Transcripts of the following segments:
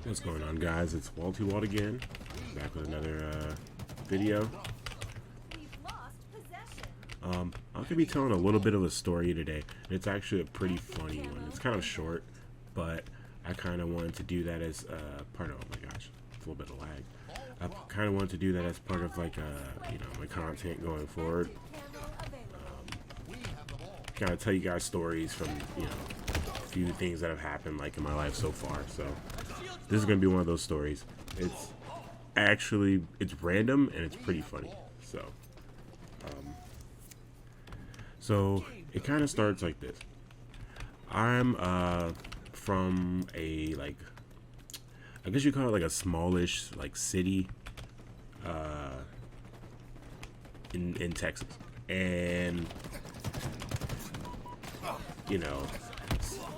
What's going on, guys? It's Sa1t again, back with another video. I'm going to be telling a little bit of a story today. It's actually a pretty funny one. It's kind of short, but I kind of wanted to do that as part of, oh my gosh, it's a little bit of lag. I kind of wanted to do that as part of like, my content going forward. Kind of tell you guys stories from, a few things that have happened like in my life so far. So this is going to be one of those stories. It's random and it's pretty funny. So it kind of starts like this. I'm from a, like, I guess you call it like a smallish like city in Texas. And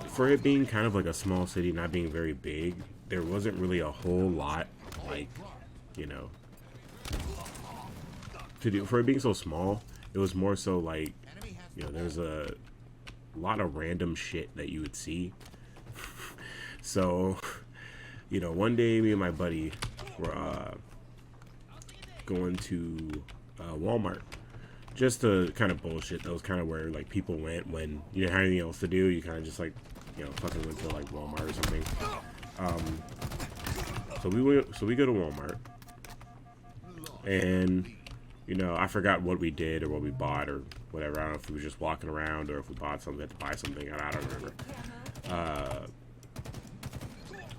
for it being kind of like a small city, not being very big, there wasn't really a whole lot, like, to do. For it being so small, it was more so like, there's a lot of random shit that you would see. So, one day me and my buddy were going to Walmart just to kind of bullshit. That was kind of where like people went when you didn't have anything else to do. You kind of just like, fucking went to like Walmart or something. So we go to Walmart, and I forgot what we did or what we bought or whatever. I don't know if we were just walking around or if we bought something, had to buy something. I don't remember.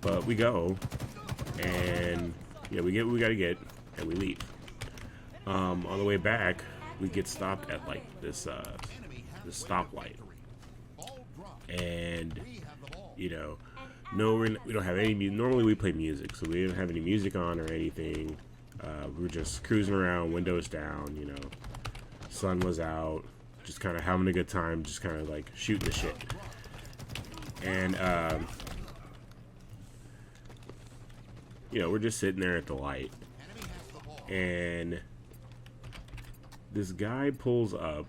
But we go, and we get what we gotta get, and we leave. On the way back, we get stopped at like this stoplight, and no, we don't have any normally we play music, so we didn't have any music on or anything. We were just cruising around, windows down, sun was out, just kind of having a good time, just kind of like shooting the shit. And we're just sitting there at the light, and this guy pulls up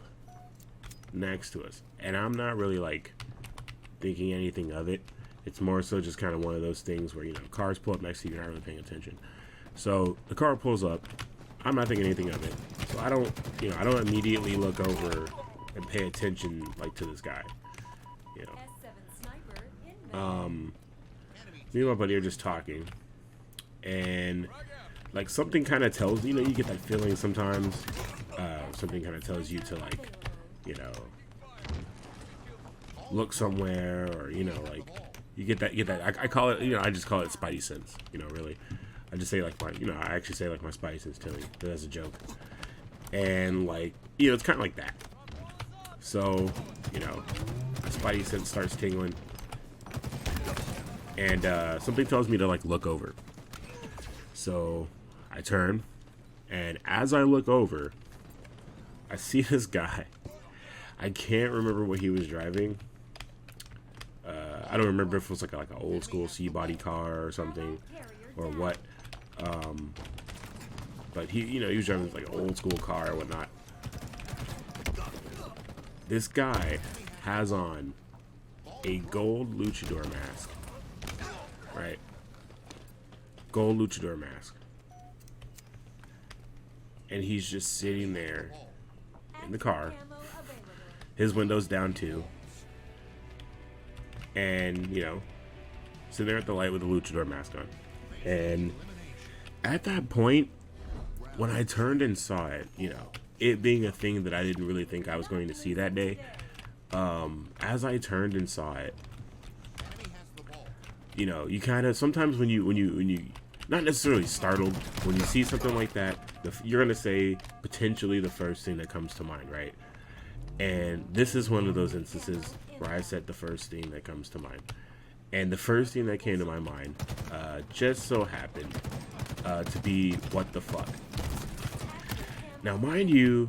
next to us, and I'm not really like thinking anything of it. It's more so just kind of one of those things where cars pull up next to you, you're not really paying attention. So the car pulls up, I'm not thinking anything of it, so I don't immediately look over and pay attention like to this guy. Me and my buddy are just talking, and like something kind of tells you get that feeling sometimes. Something kind of tells you to like look somewhere, or like you get that. I call it I just call it Spidey sense. Really, I just say like my I actually say like my Spidey sense telling me, but that's a joke. And like it's kind of like that. So my Spidey sense starts tingling, and something tells me to like look over. So I turn, and as I look over, I see this guy. I can't remember what he was driving. I don't remember if it was like an old school C-body car or something, or what. But he was driving like an old school car or whatnot. This guy has on a gold luchador mask, right? Gold luchador mask, and he's just sitting there in the car, his windows down too, and sitting there at the light with the luchador mask on. And at that point, when I turned and saw it, it being a thing that I didn't really think I was going to see that day, as I turned and saw it, you kind of sometimes when you not necessarily startled when you see something like that, you're gonna say potentially the first thing that comes to mind, right? And this is one of those instances where I said the first thing that comes to mind. And the first thing that came to my mind just so happened to be, what the fuck? Now, mind you,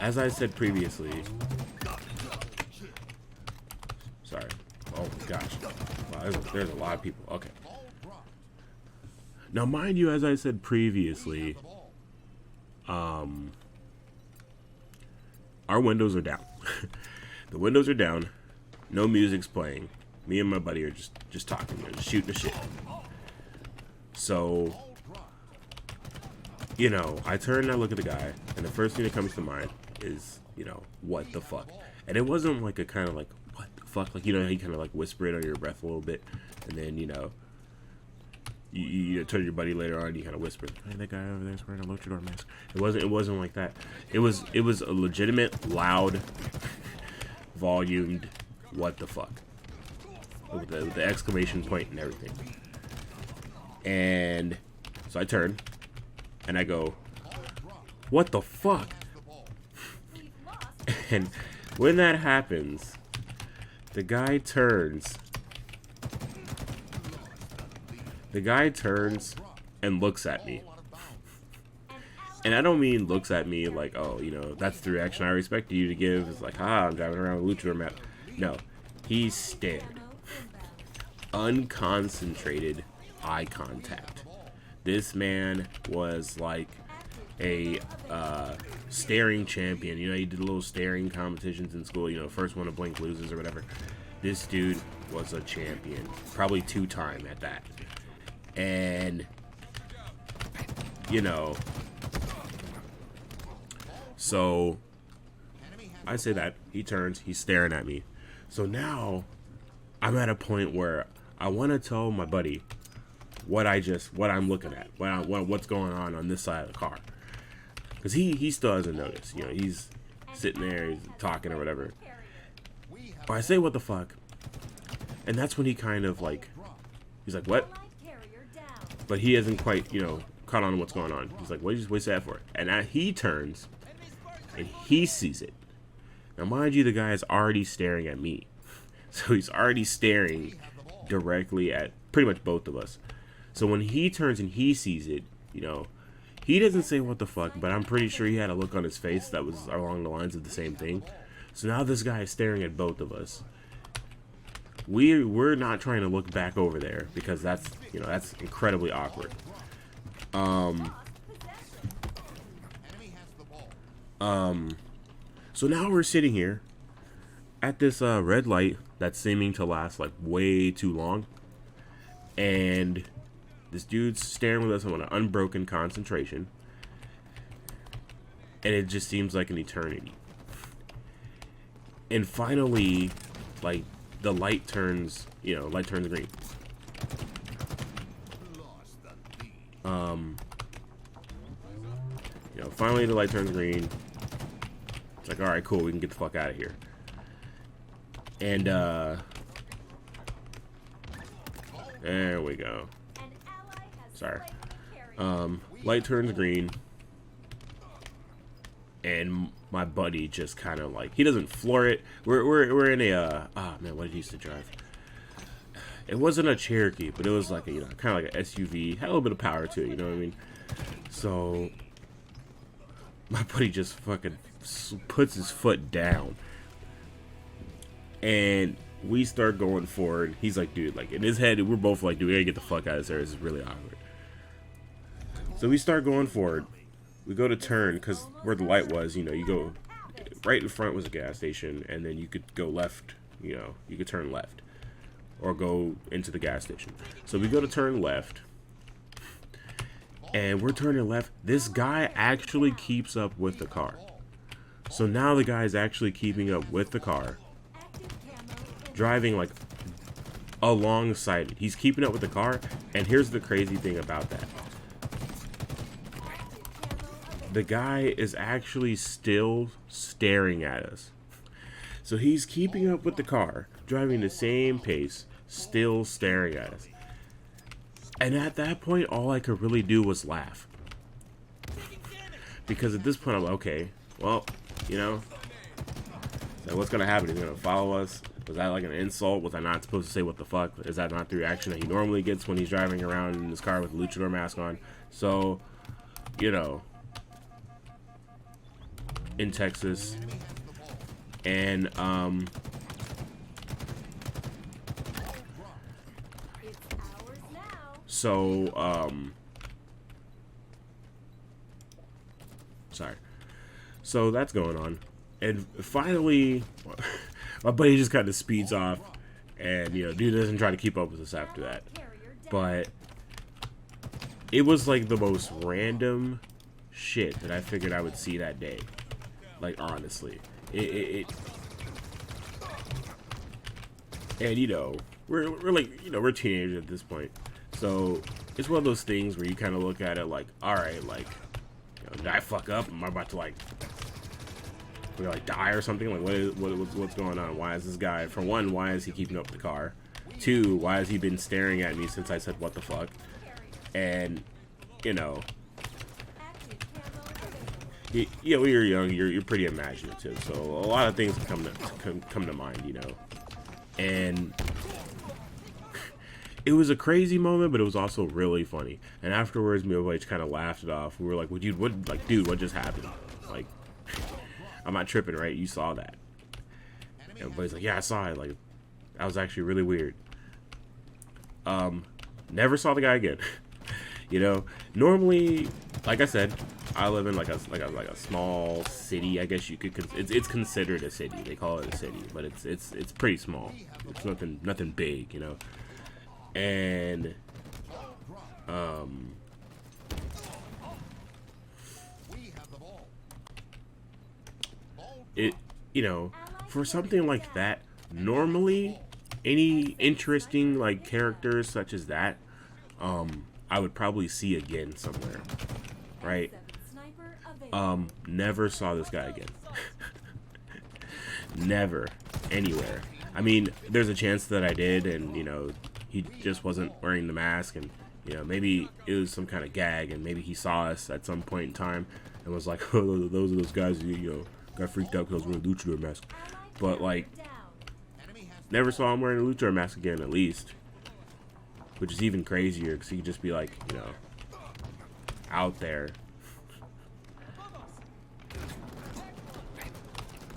as I said previously, sorry, oh my gosh, wow, there's a lot of people, okay. Now, mind you, as I said previously, our windows are down. The windows are down, no music's playing, Me and my buddy are just talking, you know, just shooting the shit. So, you know, I turn and I look at the guy, and the first thing that comes to mind is, you know, what the fuck? And it wasn't like a kind of like, what the fuck? Like, you know, he kind of like whisper it under your breath a little bit, and then, you know, you turn to your buddy later on, and you kind of whisper, hey, that guy over there is wearing a luchador mask. It wasn't like that. It was a legitimate, loud, volumed, what the fuck? With the exclamation point and everything. And so I turn, and I go, what the fuck? And when that happens, the guy turns and looks at me. And I don't mean looks at me like, oh, you know, that's the reaction I expect you to give. It's like, I'm driving around with a luchador map. No, he stared. Unconcentrated eye contact. This man was like a staring champion. You know, he did little staring competitions in school. You know, first one to blink loses or whatever. This dude was a champion. Probably 2-time at that. And, you know, so I say that. He turns. He's staring at me. So now I'm at a point where I want to tell my buddy what I'm looking at, what's going on this side of the car, because he still hasn't noticed. You know, he's sitting there, he's talking or whatever. But I say, what the fuck? And that's when he kind of like, he's like, what? But he hasn't quite, you know, caught on what's going on. He's like, what did you say that for? And he turns and he sees it. Now, mind you, the guy is already staring at me. So he's already staring directly at pretty much both of us. So when he turns and he sees it, you know, he doesn't say what the fuck, but I'm pretty sure he had a look on his face that was along the lines of the same thing. So now this guy is staring at both of us. We're not trying to look back over there because that's, you know, that's incredibly awkward. So now we're sitting here at this red light that's seeming to last like way too long, and this dude's staring with us on an unbroken concentration, and it just seems like an eternity. And finally, like, the light turns, you know, green. You know, finally the light turns green. It's like, all right, cool, we can get the fuck out of here. And there we go. Sorry. Light turns green, and my buddy just kind of like, he doesn't floor it. We're in a man, what did he used to drive? It wasn't a Cherokee, but it was like a, you know, kind of like an SUV. Had a little bit of power to it, you know what I mean? So my buddy just fucking puts his foot down, and we start going forward. He's like, dude, like, in his head, we're both like, dude, we gotta get the fuck out of there. This is really awkward. So we start going forward. We go to turn, because where the light was, you know, you go right in front was a gas station, and then you could go left, you know, you could turn left or go into the gas station. So we go to turn left, and we're turning left. This guy actually keeps up with the car. So now the guy is actually keeping up with the car, driving like alongside it. He's keeping up with the car, and here's the crazy thing about that. The guy is actually still staring at us. So he's keeping up with the car, driving the same pace, still staring at us. And at that point, all I could really do was laugh. Because at this point, I'm like, okay, well, you know, so what's going to happen? He's going to follow us? Was that like an insult? Was I not supposed to say what the fuck? Is that not the reaction that he normally gets when he's driving around in his car with a luchador mask on? So, you know, in Texas, and sorry. So that's going on, and finally, my buddy just kind of speeds off, And, you know, dude doesn't try to keep up with us after that. But it was like the most random shit that I figured I would see that day. Like, honestly. And, you know, we're like, you know, we're teenagers at this point. So it's one of those things where you kind of look at it like, alright, like, you know, did I fuck up? Am I about to, like, die or something? Like, what's going on? Why is this guy, for one, why is he keeping up the car? Two, why has he been staring at me since I said what the fuck? And, you know, when you're young, you're pretty imaginative, so a lot of things come to mind, you know. And it was a crazy moment, but it was also really funny. And afterwards, me and my kind of laughed it off. We were like, "Well, dude, what just happened? Like, I'm not tripping, right? You saw that?" And everybody's like, "Yeah, I saw it. Like, that was actually really weird." Never saw the guy again. You know, normally, like I said, I live in like a small city. I guess you could. It's considered a city. They call it a city, but it's pretty small. It's nothing big, you know. And it, you know, for something like that, normally any interesting like characters such as that, I would probably see again somewhere, right? Never saw this guy again. Never, anywhere. I mean, there's a chance that I did, and, you know, he just wasn't wearing the mask, and, you know, maybe it was some kind of gag, and maybe he saw us at some point in time and was like, oh, those are those guys who, you know, got freaked out because I was wearing a luchador mask. But, like, never saw him wearing a luchador mask again, at least. Which is even crazier, because he could just be, like, you know, out there.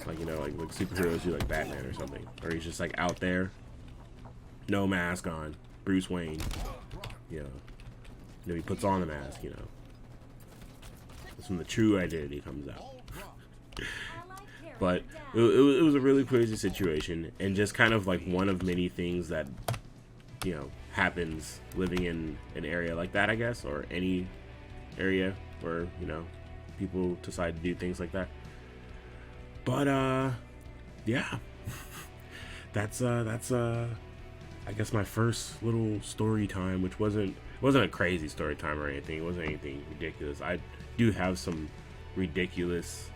Like, you know, like superheroes do, like Batman or something. Or he's just, like, out there, no mask on, Bruce Wayne, you know, he puts on the mask, you know. That's when the true identity comes out. But it was a really crazy situation, and just kind of, like, one of many things that, you know, happens living in an area like that, I guess, or any area where, you know, people decide to do things like that. But yeah, that's I guess my first little story time, which wasn't a crazy story time or anything. It wasn't anything ridiculous. I do have some ridiculous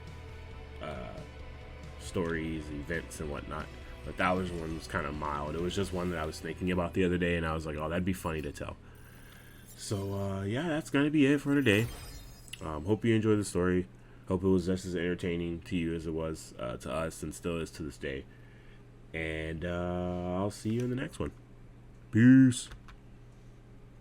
stories, events, and whatnot, but that one was kind of mild. It was just one that I was thinking about the other day, and I was like, oh, that'd be funny to tell. So yeah, that's gonna be it for today. Hope you enjoyed the story. Hope it was just as entertaining to you as it was to us, and still is to this day. And I'll see you in the next one. Peace.